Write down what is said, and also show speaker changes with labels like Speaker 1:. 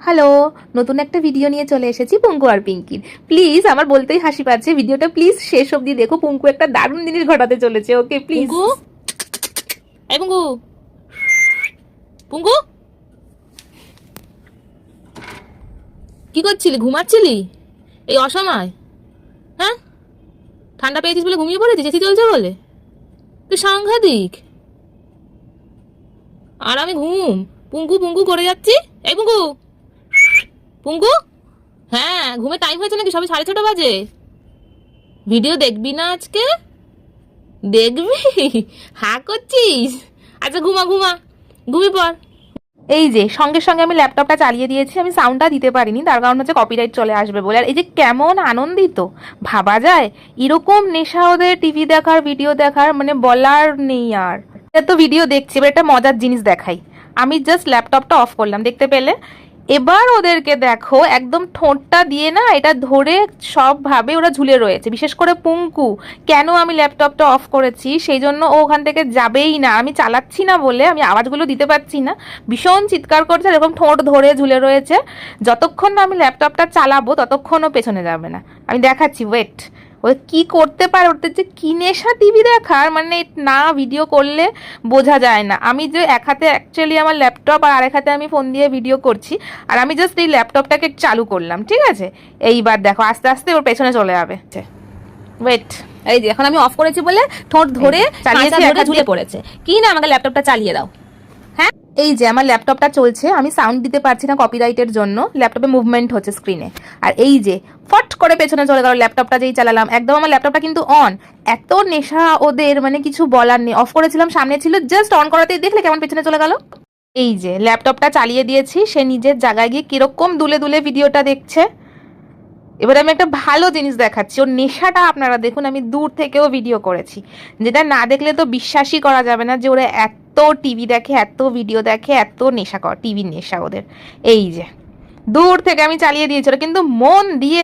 Speaker 1: Hello, নতুন একটা video নিয়ে চলে এসেছি পুঙ্কু আর পিঙ্কির। প্লিজ, আমার বলতেই হাসি পাচ্ছে, ভিডিওটা প্লিজ শেষ অবধি দেখো। পুঙ্কু একটা দারুণ জিনিস ঘটাতে চলেছে। Okay please.
Speaker 2: পুঙ্কু, এই পুঙ্কু, পুঙ্কু, কি করছিলি? ঘুমাচ্ছিলি এই অসময়? হ্যাঁ, ঠান্ডা পেয়েছিস বলে ঘুমিয়ে পড়েছিস? এসি চলছে বলে? তুই সাংঘাতিক। আর আমি পুঙ্কু পুঙ্কু করে যাচ্ছি। এই পুঙ্কু, পুঙ্কু, হ্যাঁ, ঘুমের টাইম হয়েছে নাকি? সবে 6:30 বাজে। ভিডিও দেখবি না আজকে? দেখবি? হ্যাঁ করছিস? আচ্ছা ঘুমা ঘুমা, ঘুমিয়ে পড়।
Speaker 1: এই যে সঙ্গে সঙ্গে আমি ল্যাপটপটা চালিয়ে দিয়েছি। আমি সাউন্ডটা দিতে পারিনি, তার কারণ হচ্ছে কপিরাইট চলে আসবে বলে। আর এই যে কেমন আনন্দিত, ভাবা যায়? এরকম নেশা ওদের টিভি দেখার, ভিডিও দেখার, মানে বলার নেই আর। এটা তো ভিডিও দেখছি, এবার একটা মজার জিনিস দেখাই। আমি জাস্ট ল্যাপটপটা অফ করলাম, দেখতে পেলে? এবার ওদেরকে দেখো, একদম ঠোঁটটা দিয়ে না এটা ধরে সবভাবে ওরা ঝুলে রয়েছে। বিশেষ করে পুঙ্কু, কেন আমি ল্যাপটপটা অফ করেছি সেই জন্য ও ওখান থেকে যাবেই না। আমি চালাচ্ছি না বলে আমি আওয়াজগুলো দিতে পারছি না, ভীষণ চিৎকার করছে, এরকম ঠোঁট ধরে ঝুলে রয়েছে। যতক্ষণ না আমি ল্যাপটপটা চালাবো ততক্ষণ ও পেছনে যাবে না। আমি দেখাচ্ছি, ওয়েট। ও কি করতে পারে, ওদের যে কি নেশা টিভি দেখার, মানে না ভিডিও করলে বোঝা যায় না। আমি যে এক হাতে অ্যাকচুয়ালি আমার ল্যাপটপ আর আরেক হাতে আমি ফোন দিয়ে ভিডিও করছি, আর আমি জাস্ট এই ল্যাপটপটাকে চালু করলাম, ঠিক আছে? এইবার দেখো আস্তে আস্তে ওর পেছনে চলে যাবে। ওয়েট।
Speaker 2: এই যে এখন আমি অফ করেছি বলে ঠোঁট ধরে
Speaker 1: চালিয়েছি,
Speaker 2: কাঁচা ধরে
Speaker 1: এক হাত
Speaker 2: ঝুলে
Speaker 1: দিয়ে।
Speaker 2: পড়েছে। কি না, আমাকে ল্যাপটপটা চালিয়ে দাও। হ্যাঁ,
Speaker 1: এই যে আমার ল্যাপটপটা চলছে, আমি সাউন্ড দিতে পারছি না কপিরাইটের জন্য, ল্যাপটপে মুভমেন্ট হচ্ছে স্ক্রিনে। আর এই যে ফট করে পেছনে চলে গেল ল্যাপটপটা, যেই চালালাম একদম আমার ল্যাপটপটা কিন্তু অন। এত নেশা ওদের, মানে কিছু বলার নেই। অফ করেছিলাম, সামনে ছিল, জাস্ট অন করাতেই দেখলে কেমন পেছনে চলে গেল। এই যে ল্যাপটপটা চালিয়ে দিয়েছি, সে নিজের জায়গায় গিয়ে কিরকম দুলে দুলে ভিডিওটা দেখছে। এবার আমি একটা ভালো জিনিস দেখাচ্ছি, ওর নেশাটা আপনারা দেখুন। আমি দূর থেকেও ভিডিও করেছি, যেটা না দেখলে তো বিশ্বাসই করা যাবে না যে ওরা এত টিভি দেখে, এত ভিডিও দেখে, এত নেশা কর, টিভির নেশা ওদের। এই যে দূর থেকে আমি চালিয়ে দিয়েছি, ওরা কিন্তু মন দিয়ে